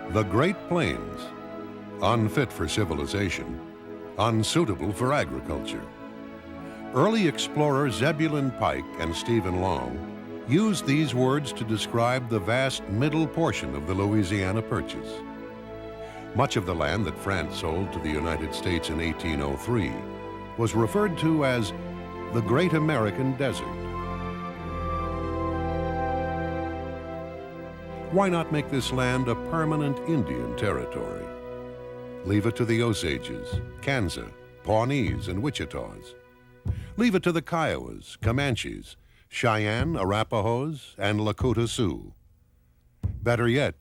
The Great Plains, unfit for civilization, unsuitable for agriculture. Early explorers Zebulon Pike and Stephen Long used these words to describe the vast middle portion of the Louisiana Purchase. Much of the land that France sold to the United States in 1803 was referred to as the Great American Desert. Why not make this land a permanent Indian territory? Leave it to the Osages, Kansa, Pawnees, and Wichitas. Leave it to the Kiowas, Comanches, Cheyenne, Arapahoes, and Lakota Sioux. Better yet,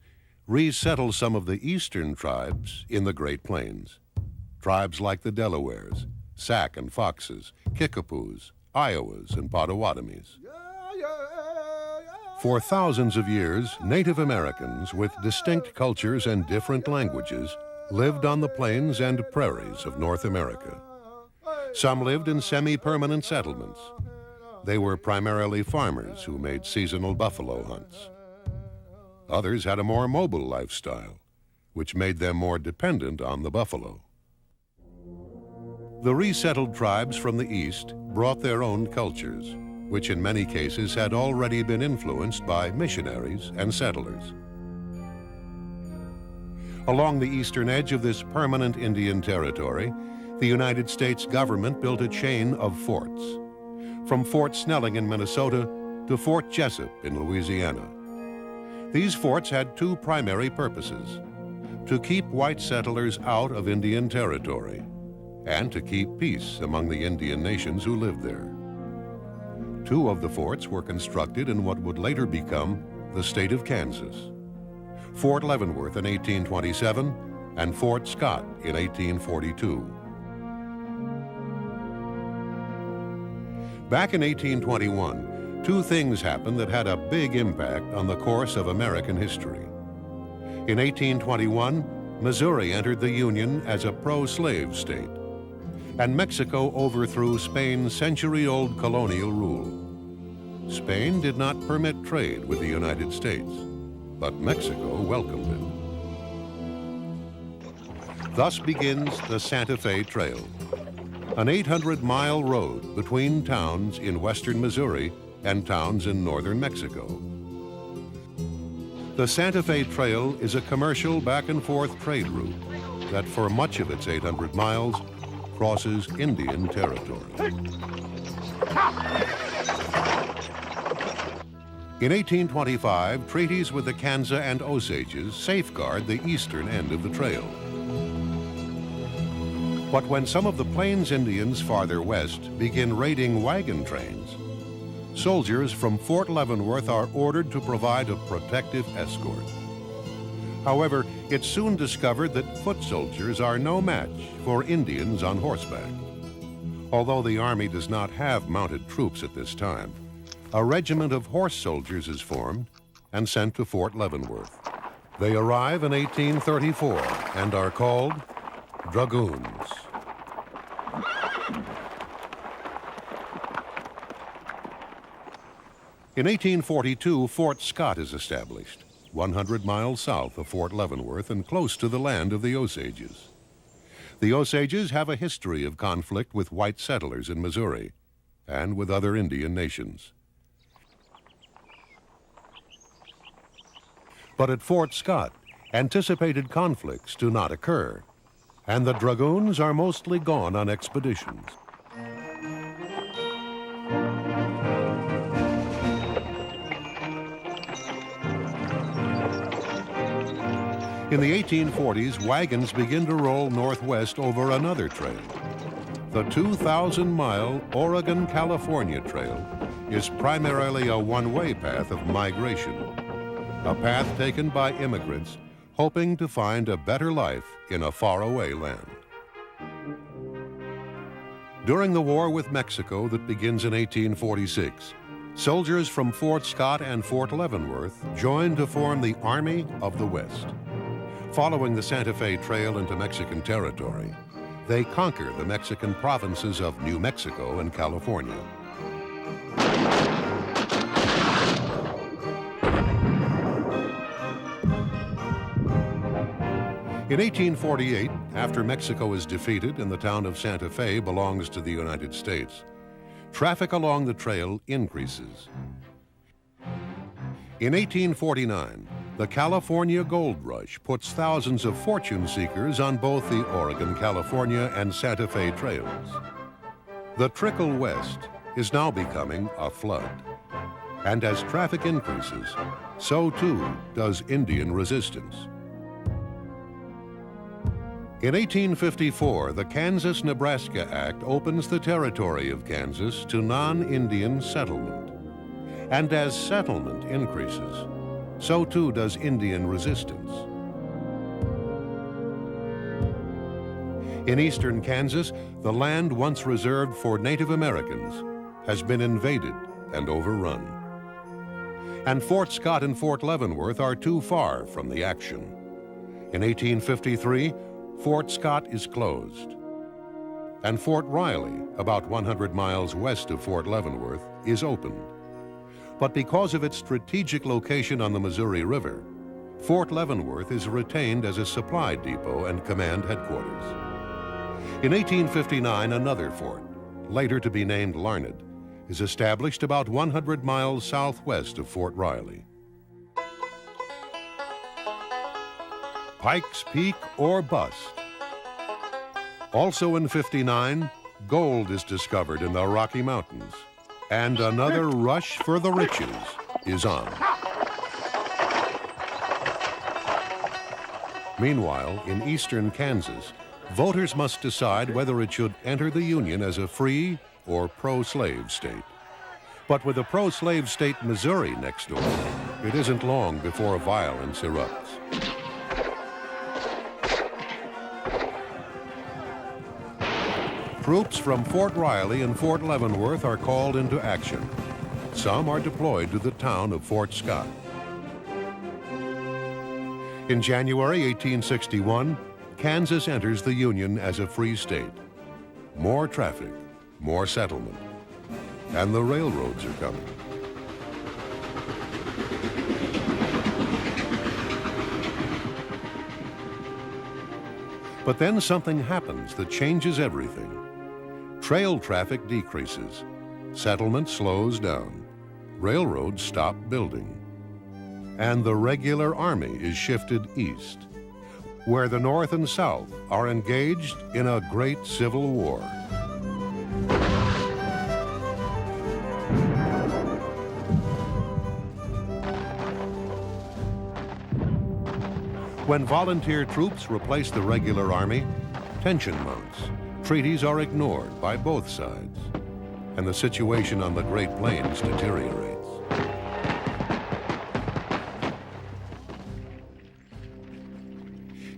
resettle some of the eastern tribes in the Great Plains. Tribes like the Delawares, Sac and Foxes, Kickapoos, Iowas, and Potawatomis. For thousands of years, Native Americans with distinct cultures and different languages lived on the plains and prairies of North America. Some lived in semi-permanent settlements. They were primarily farmers who made seasonal buffalo hunts. Others had a more mobile lifestyle, which made them more dependent on the buffalo. The resettled tribes from the east brought their own cultures, which in many cases had already been influenced by missionaries and settlers. Along the eastern edge of this permanent Indian territory, the United States government built a chain of forts, from Fort Snelling in Minnesota to Fort Jessup in Louisiana. These forts had two primary purposes: to keep white settlers out of Indian territory and to keep peace among the Indian nations who lived there. Two of the forts were constructed in what would later become the state of Kansas: Fort Leavenworth in 1827 and Fort Scott in 1842. Back in 1821, two things happened that had a big impact on the course of American history. In 1821, Missouri entered the Union as a pro-slave state, and Mexico overthrew Spain's century-old colonial rule. Spain did not permit trade with the United States, but Mexico welcomed it. Thus begins the Santa Fe Trail, an 800-mile road between towns in western Missouri and towns in northern Mexico. The Santa Fe Trail is a commercial back-and-forth trade route that for much of its 800 miles crosses Indian territory. In 1825, treaties with the Kansa and Osages safeguard the eastern end of the trail. But when some of the Plains Indians farther west begin raiding wagon trains, soldiers from Fort Leavenworth are ordered to provide a protective escort. However, it's soon discovered that foot soldiers are no match for Indians on horseback. Although the Army does not have mounted troops at this time, a regiment of horse soldiers is formed and sent to Fort Leavenworth. They arrive in 1834 and are called dragoons. In 1842, Fort Scott is established, 100 miles south of Fort Leavenworth and close to the land of the Osages. The Osages have a history of conflict with white settlers in Missouri and with other Indian nations. But at Fort Scott, anticipated conflicts do not occur, and the dragoons are mostly gone on expeditions. In the 1840s, wagons begin to roll northwest over another trail. The 2,000-mile Oregon-California Trail is primarily a one-way path of migration, a path taken by immigrants hoping to find a better life in a faraway land. During the war with Mexico that begins in 1846, soldiers from Fort Scott and Fort Leavenworth joined to form the Army of the West. Following the Santa Fe Trail into Mexican territory, they conquer the Mexican provinces of New Mexico and California. In 1848, after Mexico is defeated and the town of Santa Fe belongs to the United States, traffic along the trail increases. In 1849, the California Gold Rush puts thousands of fortune seekers on both the Oregon, California, and Santa Fe trails. The trickle west is now becoming a flood. And as traffic increases, so too does Indian resistance. In 1854, the Kansas-Nebraska Act opens the territory of Kansas to non-Indian settlement. And as settlement increases, so too does Indian resistance. In eastern Kansas, the land once reserved for Native Americans has been invaded and overrun. And Fort Scott and Fort Leavenworth are too far from the action. In 1853, Fort Scott is closed. And Fort Riley, about 100 miles west of Fort Leavenworth, is opened. But because of its strategic location on the Missouri River, Fort Leavenworth is retained as a supply depot and command headquarters. In 1859, another fort, later to be named Larned, is established about 100 miles southwest of Fort Riley. Pikes Peak or bust. Also in '59, gold is discovered in the Rocky Mountains, and another rush for the riches is on. Meanwhile, in eastern Kansas, voters must decide whether it should enter the Union as a free or pro-slave state. But with a pro-slave state Missouri next door, it isn't long before violence erupts. Troops from Fort Riley and Fort Leavenworth are called into action. Some are deployed to the town of Fort Scott. In January 1861, Kansas enters the Union as a free state. More traffic, more settlement, and the railroads are coming. But then something happens that changes everything. Trail traffic decreases, settlement slows down, railroads stop building, and the regular army is shifted east, where the North and South are engaged in a great civil war. When volunteer troops replace the regular army, tension mounts. Treaties are ignored by both sides, and the situation on the Great Plains deteriorates.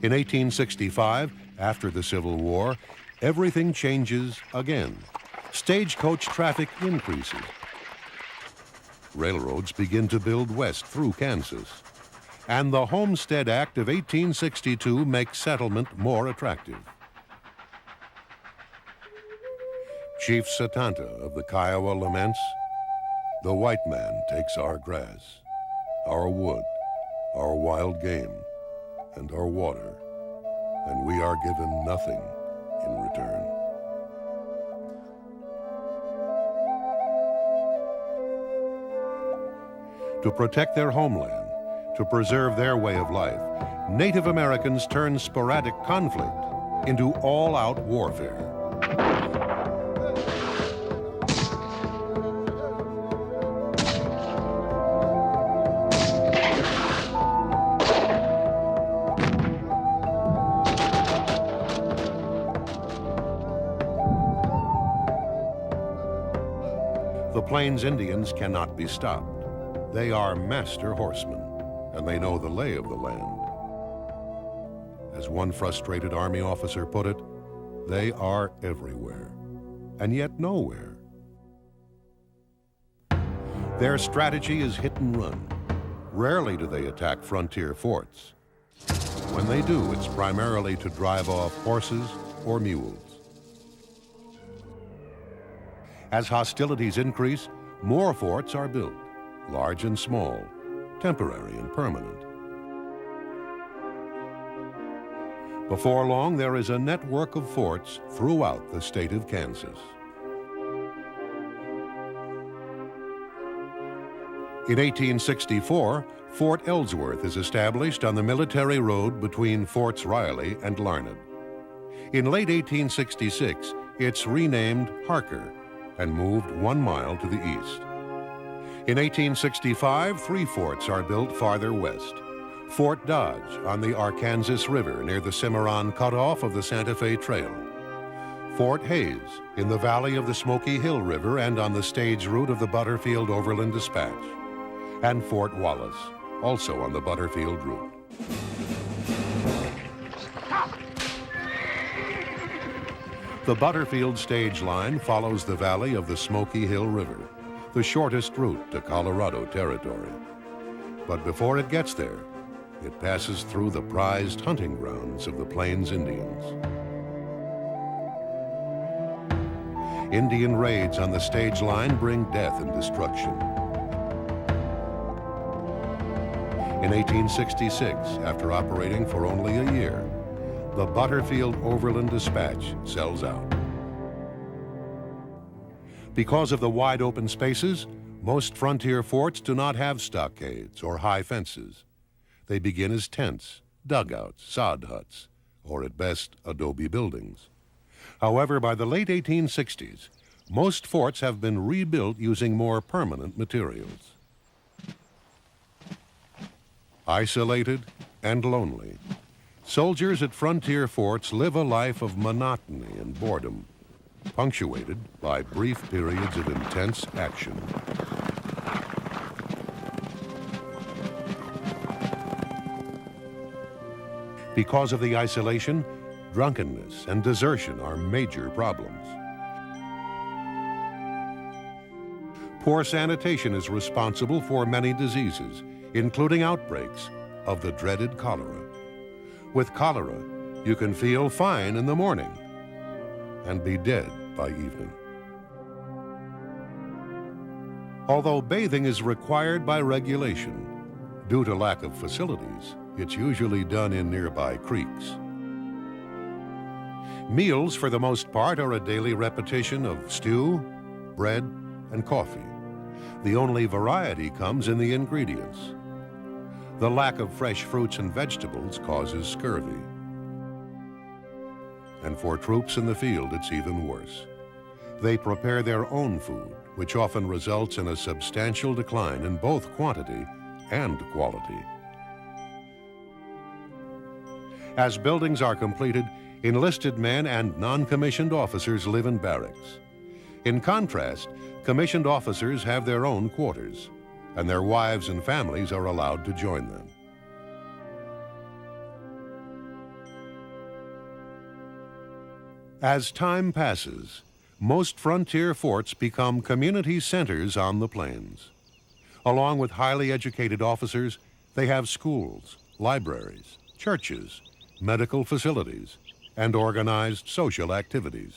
In 1865, after the Civil War, everything changes again. Stagecoach traffic increases. Railroads begin to build west through Kansas. And the Homestead Act of 1862 makes settlement more attractive. Chief Satanta of the Kiowa laments, "The white man takes our grass, our wood, our wild game, and our water, and we are given nothing in return." To protect their homeland, to preserve their way of life, Native Americans turned sporadic conflict into all-out warfare. The Plains Indians cannot be stopped. They are master horsemen, and they know the lay of the land. As one frustrated Army officer put it, they are everywhere, and yet nowhere. Their strategy is hit and run. Rarely do they attack frontier forts. When they do, it's primarily to drive off horses or mules. As hostilities increase, more forts are built, large and small, temporary and permanent. Before long, there is a network of forts throughout the state of Kansas. In 1864, Fort Ellsworth is established on the military road between Forts Riley and Larned. In late 1866, it's renamed Harker and moved 1 mile to the east. In 1865, 3 forts are built farther west. Fort Dodge on the Arkansas River near the Cimarron cutoff of the Santa Fe Trail. Fort Hayes in the valley of the Smoky Hill River and on the stage route of the Butterfield Overland Dispatch. And Fort Wallace, also on the Butterfield route. The Butterfield stage line follows the valley of the Smoky Hill River, the shortest route to Colorado territory. But before it gets there, it passes through the prized hunting grounds of the Plains Indians. Indian raids on the stage line bring death and destruction. In 1866, after operating for only a year, the Butterfield Overland Dispatch sells out. Because of the wide open spaces, most frontier forts do not have stockades or high fences. They begin as tents, dugouts, sod huts, or at best, adobe buildings. However, by the late 1860s, most forts have been rebuilt using more permanent materials. Isolated and lonely, soldiers at frontier forts live a life of monotony and boredom, punctuated by brief periods of intense action. Because of the isolation, drunkenness and desertion are major problems. Poor sanitation is responsible for many diseases, including outbreaks of the dreaded cholera. With cholera, you can feel fine in the morning and be dead by evening. Although bathing is required by regulation, due to lack of facilities, it's usually done in nearby creeks. Meals, for the most part, are a daily repetition of stew, bread, and coffee. The only variety comes in the ingredients. The lack of fresh fruits and vegetables causes scurvy. And for troops in the field, it's even worse. They prepare their own food, which often results in a substantial decline in both quantity and quality. As buildings are completed, enlisted men and non-commissioned officers live in barracks. In contrast, commissioned officers have their own quarters, and their wives and families are allowed to join them. As time passes, most frontier forts become community centers on the plains. Along with highly educated officers, they have schools, libraries, churches, medical facilities, and organized social activities.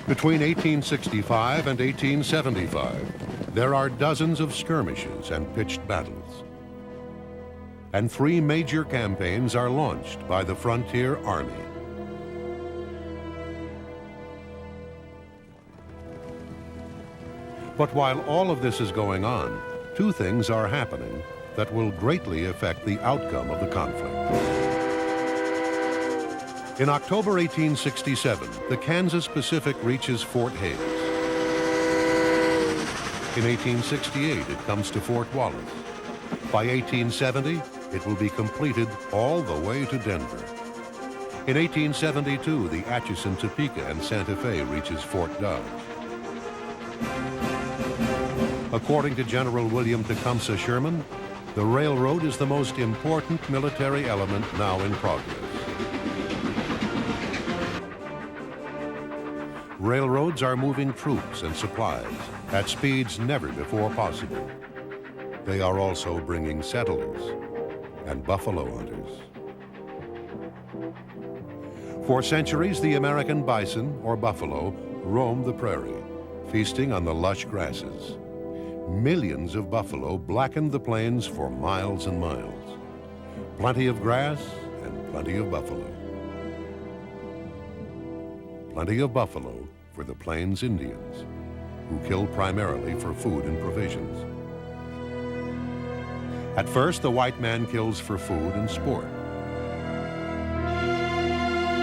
Between 1865 and 1875, there are dozens of skirmishes and pitched battles. And 3 major campaigns are launched by the Frontier Army. But while all of this is going on, 2 things are happening that will greatly affect the outcome of the conflict. In October 1867, the Kansas Pacific reaches Fort Hayes. In 1868, it comes to Fort Wallace. By 1870, it will be completed all the way to Denver. In 1872, the Atchison, Topeka, and Santa Fe reaches Fort Dodge. According to General William Tecumseh Sherman, the railroad is the most important military element now in progress. Railroads are moving troops and supplies at speeds never before possible. They are also bringing settlers and buffalo hunters. For centuries, the American bison, or buffalo, roamed the prairie, feasting on the lush grasses. Millions of buffalo blackened the plains for miles and miles. Plenty of grass and plenty of buffalo. Plenty of buffalo for the Plains Indians, who killed primarily for food and provisions. At first, the white man kills for food and sport.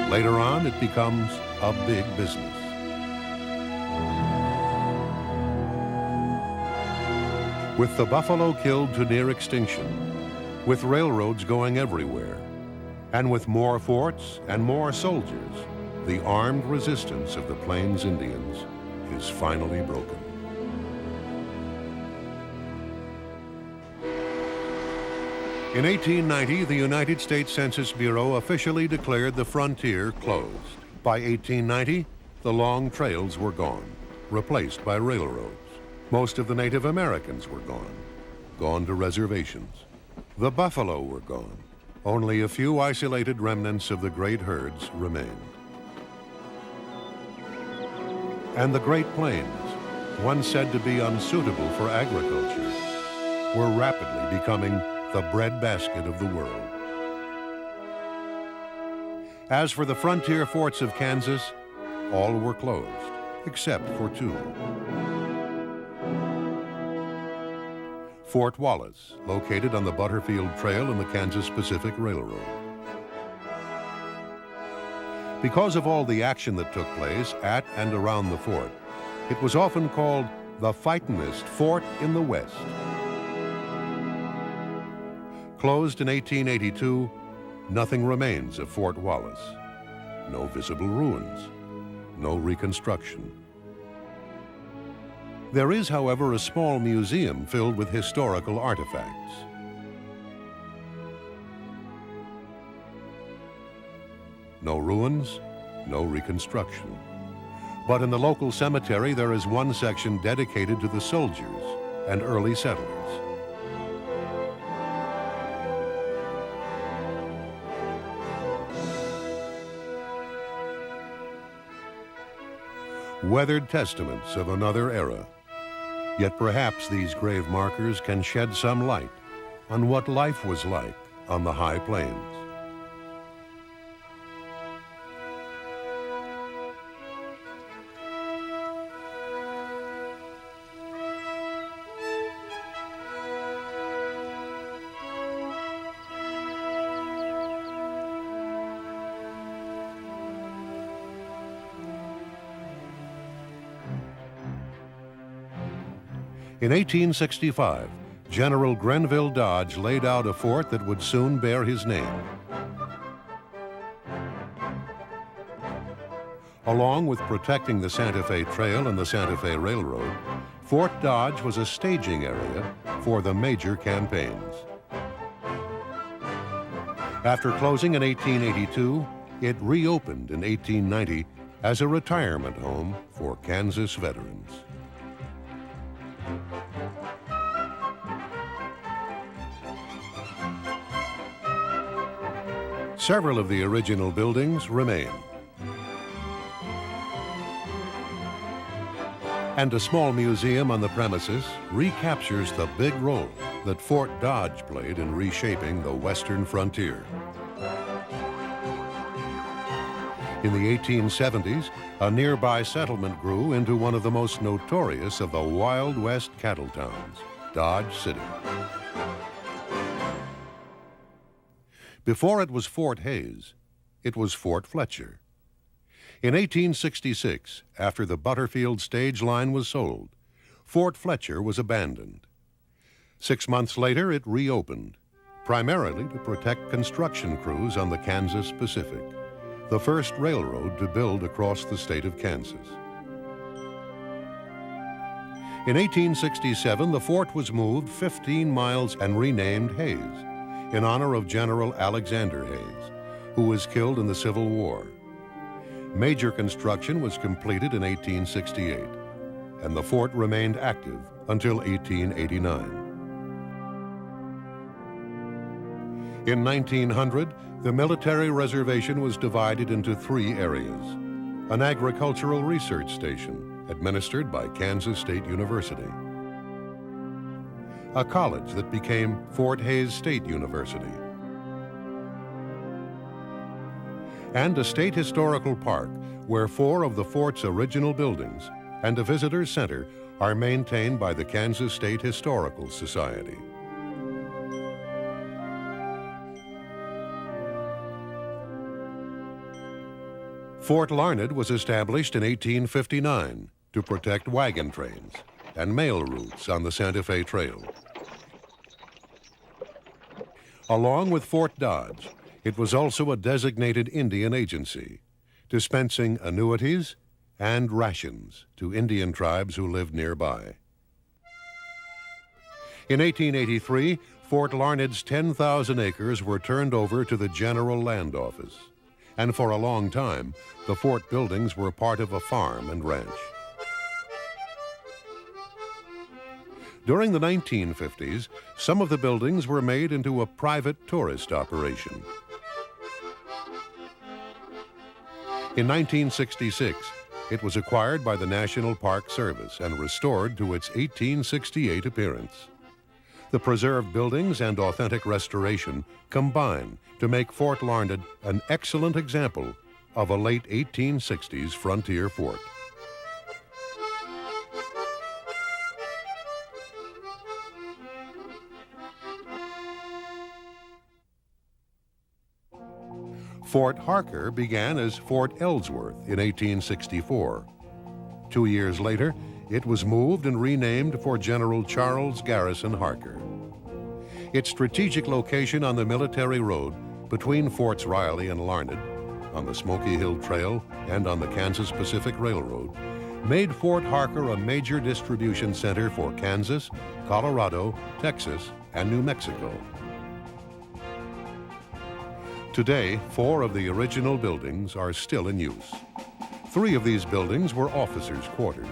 Later on, it becomes a big business. With the buffalo killed to near extinction, with railroads going everywhere, and with more forts and more soldiers, the armed resistance of the Plains Indians is finally broken. In 1890, the United States Census Bureau officially declared the frontier closed. By 1890, the long trails were gone, replaced by railroads. Most of the Native Americans were gone to reservations. The buffalo were gone. Only a few isolated remnants of the great herds remained. And the Great Plains, once said to be unsuitable for agriculture, were rapidly becoming the breadbasket of the world. As for the frontier forts of Kansas, all were closed, except for two. Fort Wallace, located on the Butterfield Trail and the Kansas Pacific Railroad. Because of all the action that took place at and around the fort, it was often called the fightin'est fort in the West. Closed in 1882, nothing remains of Fort Wallace. No visible ruins, no reconstruction. There is, however, a small museum filled with historical artifacts. No ruins, no reconstruction. But in the local cemetery, there is one section dedicated to the soldiers and early settlers. Weathered testaments of another era. Yet perhaps these grave markers can shed some light on what life was like on the high plains. In 1865, General Grenville Dodge laid out a fort that would soon bear his name. Along with protecting the Santa Fe Trail and the Santa Fe Railroad, Fort Dodge was a staging area for the major campaigns. After closing in 1882, it reopened in 1890 as a retirement home for Kansas veterans. Several of the original buildings remain. And a small museum on the premises recaptures the big role that Fort Dodge played in reshaping the western frontier. In the 1870s, a nearby settlement grew into one of the most notorious of the Wild West cattle towns, Dodge City. Before it was Fort Hays, it was Fort Fletcher. In 1866, after the Butterfield stage line was sold, Fort Fletcher was abandoned. 6 months later, it reopened, primarily to protect construction crews on the Kansas Pacific, the first railroad to build across the state of Kansas. In 1867, the fort was moved 15 miles and renamed Hays, in honor of General Alexander Hays, who was killed in the Civil War. Major construction was completed in 1868, and the fort remained active until 1889. In 1900, the military reservation was divided into 3 areas. An agricultural research station administered by Kansas State University, a college that became Fort Hays State University, and a state historical park where 4 of the fort's original buildings and a visitor center are maintained by the Kansas State Historical Society. Fort Larned was established in 1859 to protect wagon trains and mail routes on the Santa Fe Trail. Along with Fort Dodge, it was also a designated Indian agency, dispensing annuities and rations to Indian tribes who lived nearby. In 1883, Fort Larned's 10,000 acres were turned over to the General Land Office, and for a long time, the fort buildings were part of a farm and ranch. During the 1950s, some of the buildings were made into a private tourist operation. In 1966, it was acquired by the National Park Service and restored to its 1868 appearance. The preserved buildings and authentic restoration combine to make Fort Larned an excellent example of a late 1860s frontier fort. Fort Harker began as Fort Ellsworth in 1864. 2 years later, it was moved and renamed for General Charles Garrison Harker. Its strategic location on the military road between Forts Riley and Larned, on the Smoky Hill Trail and on the Kansas Pacific Railroad, made Fort Harker a major distribution center for Kansas, Colorado, Texas, and New Mexico. Today, 4 of the original buildings are still in use. 3 of these buildings were officers' quarters.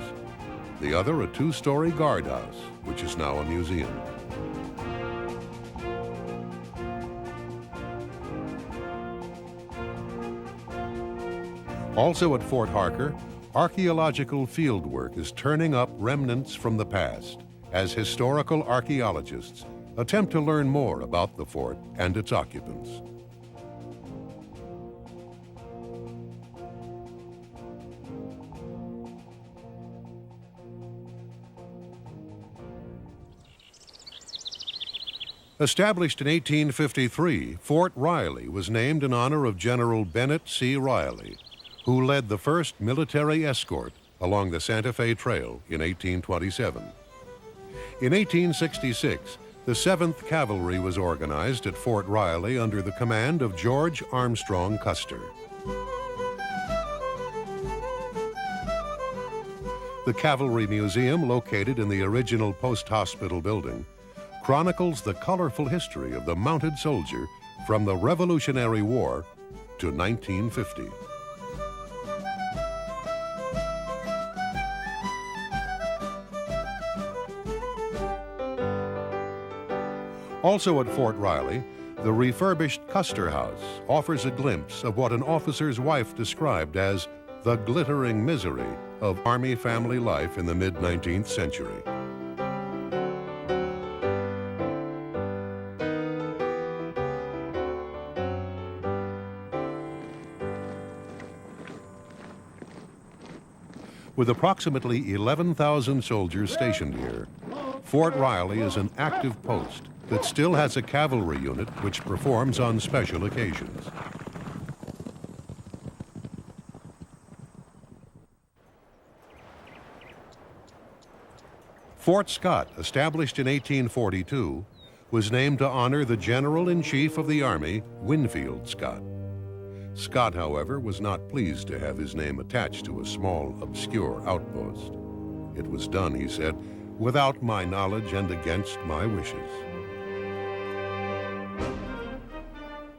The other a 2-story guardhouse, which is now a museum. Also at Fort Harker, archaeological fieldwork is turning up remnants from the past as historical archaeologists attempt to learn more about the fort and its occupants. Established in 1853, Fort Riley was named in honor of General Bennett C. Riley, who led the first military escort along the Santa Fe Trail in 1827. In 1866, the 7th Cavalry was organized at Fort Riley under the command of George Armstrong Custer. The Cavalry Museum, located in the original post hospital building, chronicles the colorful history of the mounted soldier from the Revolutionary War to 1950. Also at Fort Riley, the refurbished Custer House offers a glimpse of what an officer's wife described as the glittering misery of Army family life in the mid-19th century. With approximately 11,000 soldiers stationed here, Fort Riley is an active post that still has a cavalry unit which performs on special occasions. Fort Scott, established in 1842, was named to honor the General-in-Chief of the Army, Winfield Scott. Scott, however, was not pleased to have his name attached to a small, obscure outpost. It was done, he said, without my knowledge and against my wishes.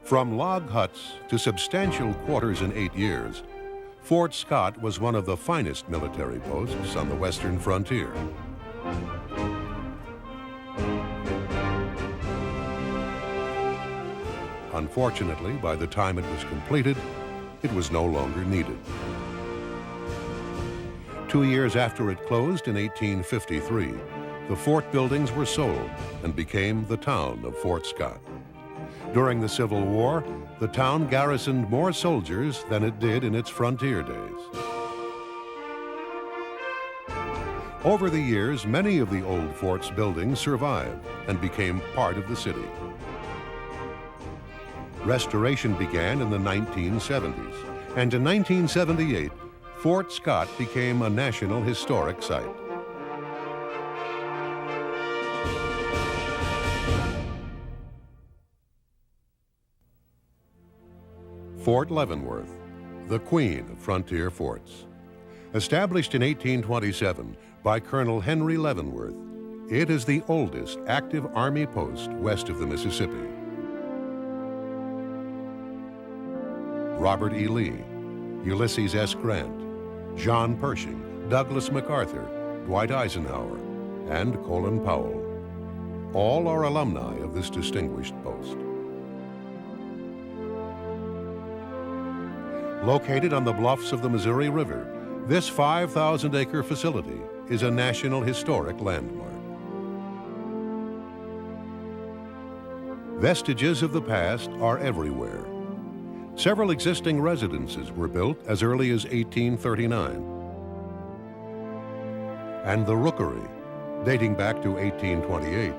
From log huts to substantial quarters in 8 years, Fort Scott was one of the finest military posts on the western frontier. Unfortunately, by the time it was completed, it was no longer needed. 2 years after it closed in 1853, the fort buildings were sold and became the town of Fort Scott. During the Civil War, the town garrisoned more soldiers than it did in its frontier days. Over the years, many of the old fort's buildings survived and became part of the city. Restoration began in the 1970s, and in 1978, Fort Scott became a National Historic Site. Fort Leavenworth, the queen of frontier forts. Established in 1827 by Colonel Henry Leavenworth, it is the oldest active Army post west of the Mississippi. Robert E. Lee, Ulysses S. Grant, John Pershing, Douglas MacArthur, Dwight Eisenhower, and Colin Powell. All are alumni of this distinguished post. Located on the bluffs of the Missouri River, this 5,000-acre facility is a National Historic Landmark. Vestiges of the past are everywhere. Several existing residences were built as early as 1839. And the Rookery, dating back to 1828,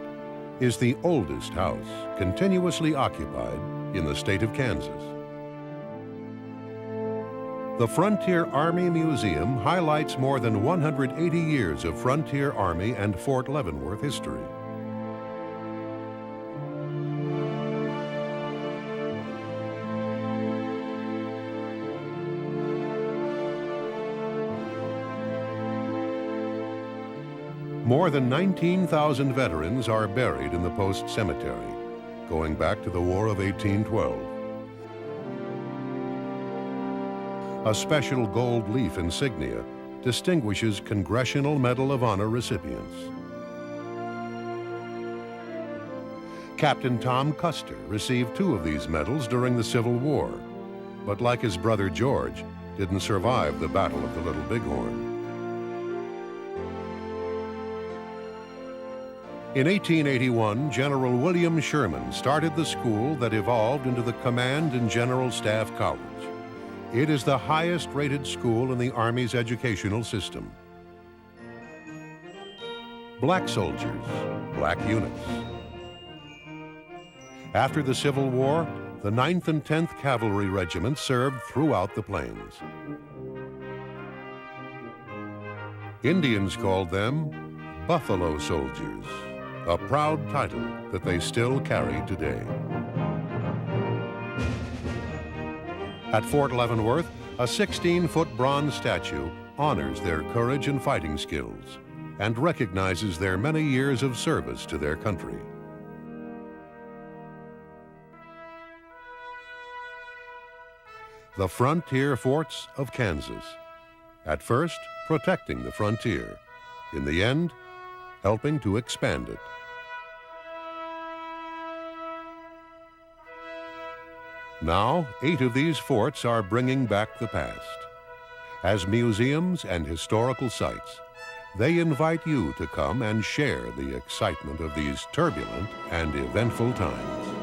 is the oldest house continuously occupied in the state of Kansas. The Frontier Army Museum highlights more than 180 years of Frontier Army and Fort Leavenworth history. More than 19,000 veterans are buried in the post cemetery, going back to the War of 1812. A special gold leaf insignia distinguishes Congressional Medal of Honor recipients. Captain Tom Custer received 2 of these medals during the Civil War, but like his brother George, didn't survive the Battle of the Little Bighorn. In 1881, General William Sherman started the school that evolved into the Command and General Staff College. It is the highest-rated school in the Army's educational system. Black soldiers, black units. After the Civil War, the 9th and 10th Cavalry Regiments served throughout the plains. Indians called them Buffalo Soldiers, a proud title that they still carry today. At Fort Leavenworth, a 16-foot bronze statue honors their courage and fighting skills and recognizes their many years of service to their country. The Frontier Forts of Kansas. At first, protecting the frontier. In the end, helping to expand it. Now, 8 of these forts are bringing back the past. As museums and historical sites, they invite you to come and share the excitement of these turbulent and eventful times.